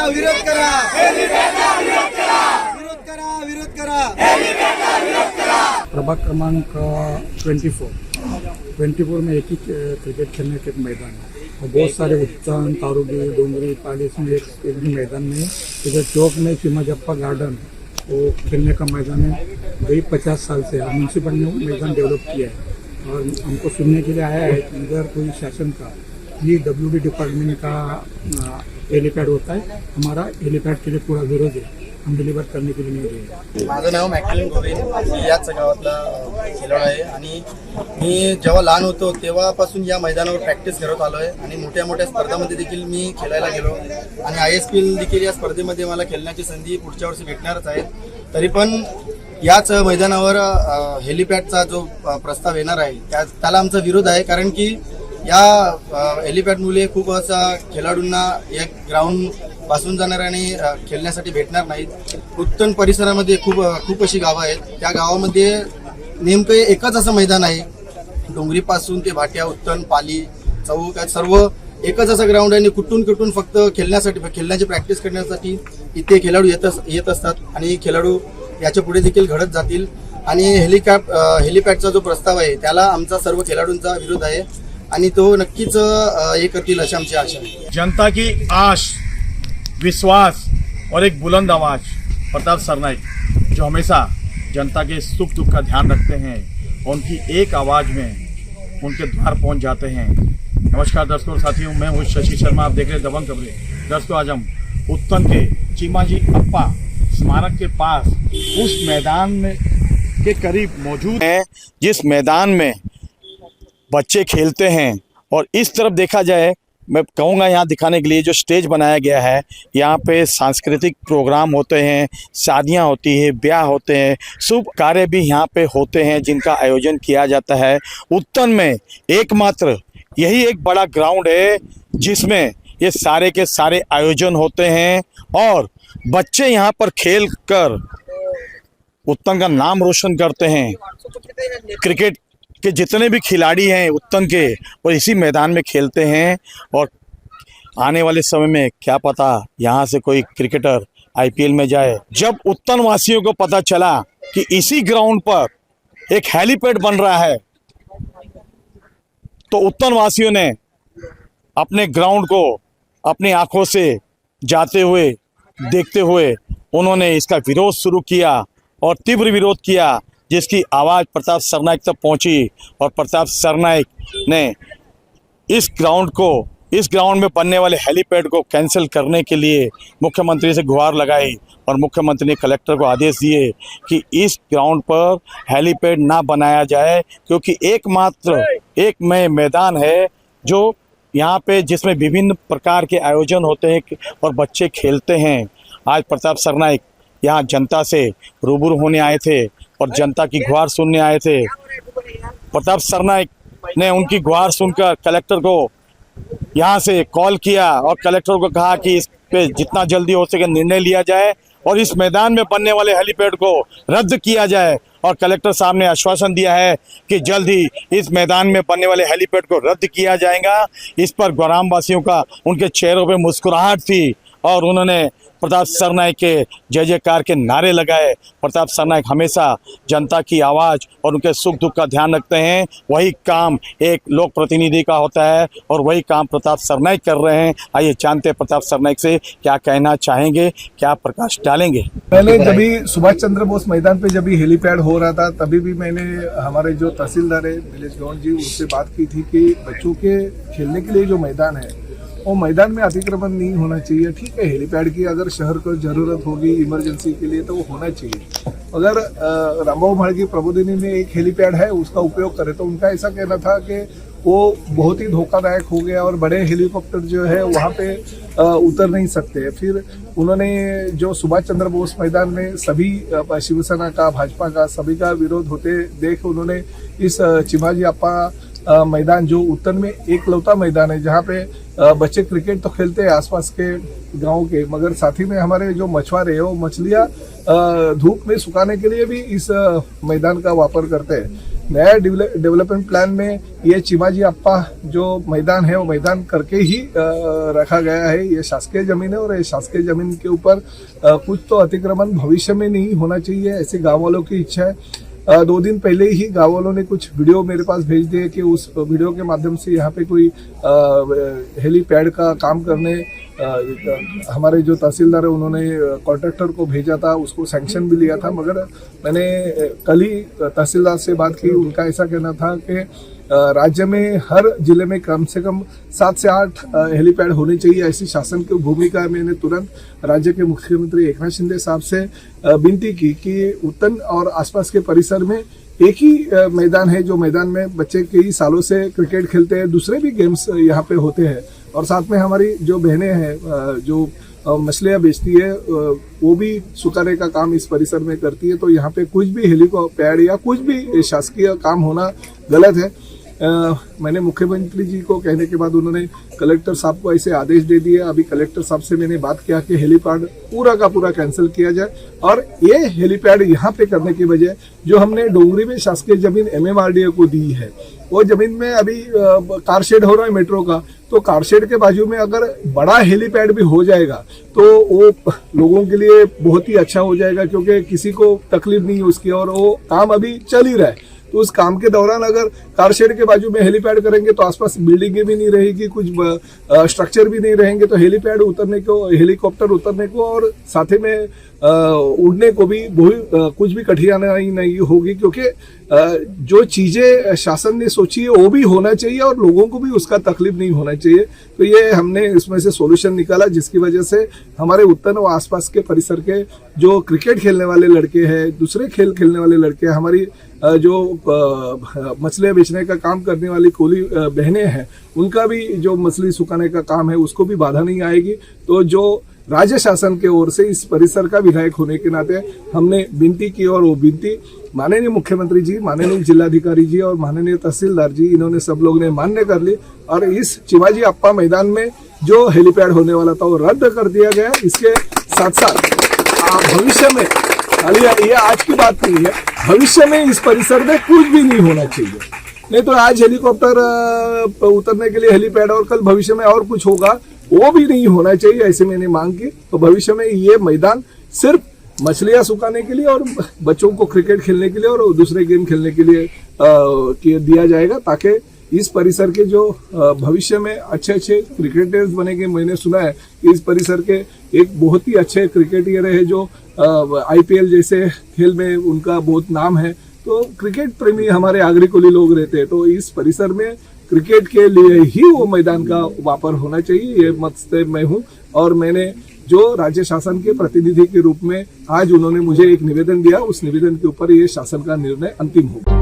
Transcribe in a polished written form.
विरोध करा, विरोध करा। प्रभाग क्रमांक 24 में एक ही क्रिकेट खेलने के मैदान है और बहुत सारे उत्तान, तारूडी, डोंगरी, पाली में एक भी मैदान में इधर चौक में चिमाजप्पा गार्डन वो खेलने का मैदान है। कई 50 साल से म्यूनसिपल ने मैदान डेवलप किया है और हमको सुनने के लिए आया है कि इधर कोई शासन का WD डिपार्टमेंट का हेलीपैड होता है। हमारा हेलीपैड के लिए पूरा विरोध है, हम डिलिव्हर करने के लिए नहीं देंगे। माझं नाव मॅकलिन गोविंद, मी याच गावातला खेळाडू आहे आणि मी जेव्हा लहान होतो तेव्हापासून या मैदानावर प्रॅक्टिस करत आलो आहे आणि मोठ्या मोठ्या स्पर्धांमध्ये देखील मी खेळायला गेलो आणि ISPL देखील या स्पर्धेमध्ये मला खेळण्याची संधी पुढच्या वर्षी भेटणारच आहे। तरी पण याच मैदानावर हेलिपॅडचा जो प्रस्ताव येणार आहे त्याला आमचा विरोध आहे, कारण की या हेलिपॅडमुळे खूप असा खेळाडूंना एक ग्राउंड पासून जाणार आणि खेळण्यासाठी भेटणार नाहीत। उत्तन परिसरामध्ये खूप अशी गावं आहेत, त्या गावामध्ये नेमकं एकच असं मैदान आहे। डोंगरीपासून ते भाट्या, उत्तन, पाली, चौक सर्व एकच असं ग्राउंड आहे आणि कुठून फक्त खेळण्याची प्रॅक्टिस करण्यासाठी इथे खेळाडू येत असतात आणि खेळाडू याच्या पुढे देखील घडत जातील आणि हेलिपॅडचा जो प्रस्ताव आहे त्याला आमचा सर्व खेळाडूंचा विरोध आहे आणि तो नक्कीच हे करतील अशी आमची आशा आहे। जनता की आश, विश्वास और एक बुलंद आवाज प्रताप सरनाइक, जो हमेशा जनता के सुख दुख का ध्यान रखते हैं और उनकी एक आवाज़ में उनके द्वार पहुंच जाते हैं। नमस्कार दर्शकों साथियों, मैं हूँ शशि शर्मा, आप देख रहे हैं दबंग खबरें। दर्शकों आज हम उत्तन के चिमाजी अप्पा स्मारक के पास उस मैदान में के करीब मौजूद हैं जिस मैदान में बच्चे खेलते हैं। और इस तरफ देखा जाए, मैं कहूँगा यहाँ दिखाने के लिए जो स्टेज बनाया गया है, यहाँ पे सांस्कृतिक प्रोग्राम होते हैं, शादियाँ होती है, ब्याह होते हैं, शुभ कार्य भी यहाँ पे होते हैं जिनका आयोजन किया जाता है। उत्तन में एकमात्र यही एक बड़ा ग्राउंड है जिसमें ये सारे के सारे आयोजन होते हैं और बच्चे यहाँ पर खेल कर उत्तन का नाम रोशन करते हैं। क्रिकेट के जितने भी खिलाड़ी हैं उत्तन के वो इसी मैदान में खेलते हैं और आने वाले समय में क्या पता यहाँ से कोई क्रिकेटर IPL में जाए। जब उत्तन वासियों को पता चला कि इसी ग्राउंड पर एक हेलीपैड बन रहा है तो उत्तन वासियों ने अपने ग्राउंड को अपनी आंखों से जाते हुए देखते हुए उन्होंने इसका विरोध शुरू किया और तीव्र विरोध किया, जिसकी आवाज़ प्रताप सरनाइक तक पहुंची और प्रताप सरनाइक ने इस ग्राउंड में बनने वाले हेलीपैड को कैंसिल करने के लिए मुख्यमंत्री से गुहार लगाई और मुख्यमंत्री ने कलेक्टर को आदेश दिए कि इस ग्राउंड पर हेलीपैड ना बनाया जाए, क्योंकि एकमात्र एक मैदान है जो यहाँ पे जिसमें विभिन्न प्रकार के आयोजन होते हैं और बच्चे खेलते हैं। आज प्रताप सरनाइक यहाँ जनता से रूबरू होने आए थे और जनता की गुहार सुनने आए थे। प्रताप सरनाइक ने उनकी गुहार सुनकर कलेक्टर को यहाँ से कॉल किया और कलेक्टर को कहा कि इस पे जितना जल्दी हो सके निर्णय लिया जाए और इस मैदान में बनने वाले हेलीपैड को रद्द किया जाए। और कलेक्टर साहब ने आश्वासन दिया है कि जल्द ही इस मैदान में बनने वाले हेलीपैड को रद्द किया जाएगा। इस पर ग्रामवासियों का उनके चेहरों पे मुस्कुराहट थी और उन्होंने प्रताप सरनाइक के जय जयकार के नारे लगाए। प्रताप सरनाइक हमेशा जनता की आवाज़ और उनके सुख दुख का ध्यान रखते हैं। वही काम एक लोक प्रतिनिधि का होता है और वही काम प्रताप सरनाइक कर रहे हैं। आइए जानते हैं प्रताप सरनाइक से क्या कहना चाहेंगे, क्या प्रकाश डालेंगे। पहले जब भी सुभाष चंद्र बोस मैदान पे जब भी हेलीपैड हो रहा था तभी भी मैंने हमारे जो तहसीलदार है नीलेश गौड़ जी उनसे बात की थी कि बच्चों के खेलने के लिए जो मैदान है वो मैदान में अतिक्रमण नहीं होना चाहिए। ठीक है, हेलीपैड की अगर शहर को जरूरत होगी इमरजेंसी के लिए तो वो होना चाहिए। अगर रामबाबू म्हाळगी प्रबोधिनी में एक हेलीपैड है उसका उपयोग करें, तो उनका ऐसा कहना था कि वो बहुत ही धोखादायक हो गया और बड़े हेलीकॉप्टर जो है वहाँ पे उतर नहीं सकते। फिर उन्होंने जो सुभाष चंद्र बोस मैदान में सभी शिवसेना का, भाजपा का, सभी का विरोध होते देख उन्होंने इस चिमाजी अप्पा मैदान जो उत्तन में एकलौता मैदान है जहाँ पे बच्चे क्रिकेट तो खेलते हैं आसपास के गांव के, मगर साथ ही में हमारे जो मछुआरे हैं वो मछलियाँ धूप में सुखाने के लिए भी इस मैदान का वापर करते हैं। नया डेवलपमेंट प्लान में ये चिमाजी अप्पा जो मैदान है वो मैदान करके ही रखा गया है। ये शासकीय जमीन है और ये शासकीय जमीन के ऊपर कुछ तो अतिक्रमण भविष्य में नहीं होना चाहिए, ऐसे गाँव वालों की इच्छा है। 2 दिन पहले ही गाँव वालों ने कुछ वीडियो मेरे पास भेज दिए कि उस वीडियो के माध्यम से यहाँ पे कोई हेलीपैड का काम करने हमारे जो तहसीलदार है उन्होंने कॉन्ट्रैक्टर को भेजा था, उसको सैंक्शन भी लिया था। मगर मैंने कल ही तहसीलदार से बात की, उनका ऐसा कहना था कि राज्य में हर जिले में कम से कम 7 से 8 हेलीपैड होने चाहिए, ऐसी शासन की भूमिका है। मैंने तुरंत राज्य के मुख्यमंत्री एकनाथ शिंदे साहब से विनती की कि उत्तन और आसपास के परिसर में एक ही मैदान है जो मैदान में बच्चे कई सालों से क्रिकेट खेलते हैं, दूसरे भी गेम्स यहाँ पे होते हैं। और साथ में हमारी जो बहनें हैं जो मछलियाँ बेचती है वो भी सुखाने का काम इस परिसर में करती है। तो यहाँ पे कुछ भी हेलीपैड या कुछ भी शासकीय काम होना गलत है। मैंने मुख्यमंत्री जी को कहने के बाद उन्होंने कलेक्टर साहब को ऐसे आदेश दे दिए। अभी कलेक्टर साहब से मैंने बात किया कि हेलीपैड पूरा का पूरा कैंसिल किया जाए और ये हेलीपैड यहाँ पे करने की बजाय जो हमने डोंगरी में शासकीय जमीन MMRDA को दी है, वो जमीन में अभी कार शेड हो रहा है मेट्रो का, तो कार शेड के बाजू में अगर बड़ा हेलीपैड भी हो जाएगा तो वो लोगों के लिए बहुत ही अच्छा हो जाएगा, क्योंकि किसी को तकलीफ नहीं है उसकी और वो काम अभी चल ही रहा है। तो उस काम के दौरान अगर कार शेड के बाजू में हेलीपैड करेंगे तो आसपास बिल्डिंगें भी नहीं रहेगी, कुछ स्ट्रक्चर भी नहीं रहेंगे, तो हेलीपैड उतरने को, हेलीकॉप्टर उतरने को और साथ में उड़ने को भी कुछ भी कठिनाई नहीं होगी, क्योंकि जो चीजें शासन ने सोची है वो भी होना चाहिए और लोगों को भी उसका तकलीफ नहीं होना चाहिए। तो ये हमने इसमें से सॉल्यूशन निकाला, जिसकी वजह से हमारे उत्तन और आसपास के परिसर के जो क्रिकेट खेलने वाले लड़के हैं, दूसरे खेल खेलने वाले लड़के, हमारी जो मछलियाँ बेचने का काम करने वाली कोली बहनें हैं, उनका भी जो मछली सुखाने का काम है उसको भी बाधा नहीं आएगी। तो जो राज्य शासन के ओर से इस परिसर का विधायक होने के नाते हमने विनती की और वो विनती माननीय मुख्यमंत्री जी, माननीय जिलाधिकारी जी और माननीय तहसीलदार जी, इन्होंने सब लोग ने मान्य कर ली और इस चिमाजी अप्पा मैदान में जो हेलीपैड होने वाला था वो रद्द कर दिया गया। इसके साथ साथ भविष्य में, खाली ये आज की बात नहीं है, भविष्य में इस परिसर में कुछ भी नहीं होना चाहिए। नहीं तो आज हेलीकॉप्टर उतरने के लिए हेलीपैड और कल भविष्य में और कुछ होगा, वो भी नहीं होना चाहिए, ऐसे मैंने मांग की। तो भविष्य में ये मैदान सिर्फ मछलियां सुखाने के लिए और बच्चों को क्रिकेट खेलने के लिए और दूसरे गेम खेलने के लिए दिया जाएगा, ताकि इस परिसर के जो भविष्य में अच्छे अच्छे क्रिकेटर्स बनेंगे। मैंने सुना है कि इस परिसर के एक बहुत ही अच्छे क्रिकेटर है जो IPL जैसे खेल में उनका बहुत नाम है। तो क्रिकेट प्रेमी हमारे आगरी कोली लोग रहते हैं, तो इस परिसर में क्रिकेट के लिए ही वो मैदान का वापर होना चाहिए, ये मत से मैं हूँ। और मैंने जो राज्य शासन के प्रतिनिधि के रूप में आज उन्होंने मुझे एक निवेदन दिया, उस निवेदन के ऊपर ये शासन का निर्णय अंतिम होगा।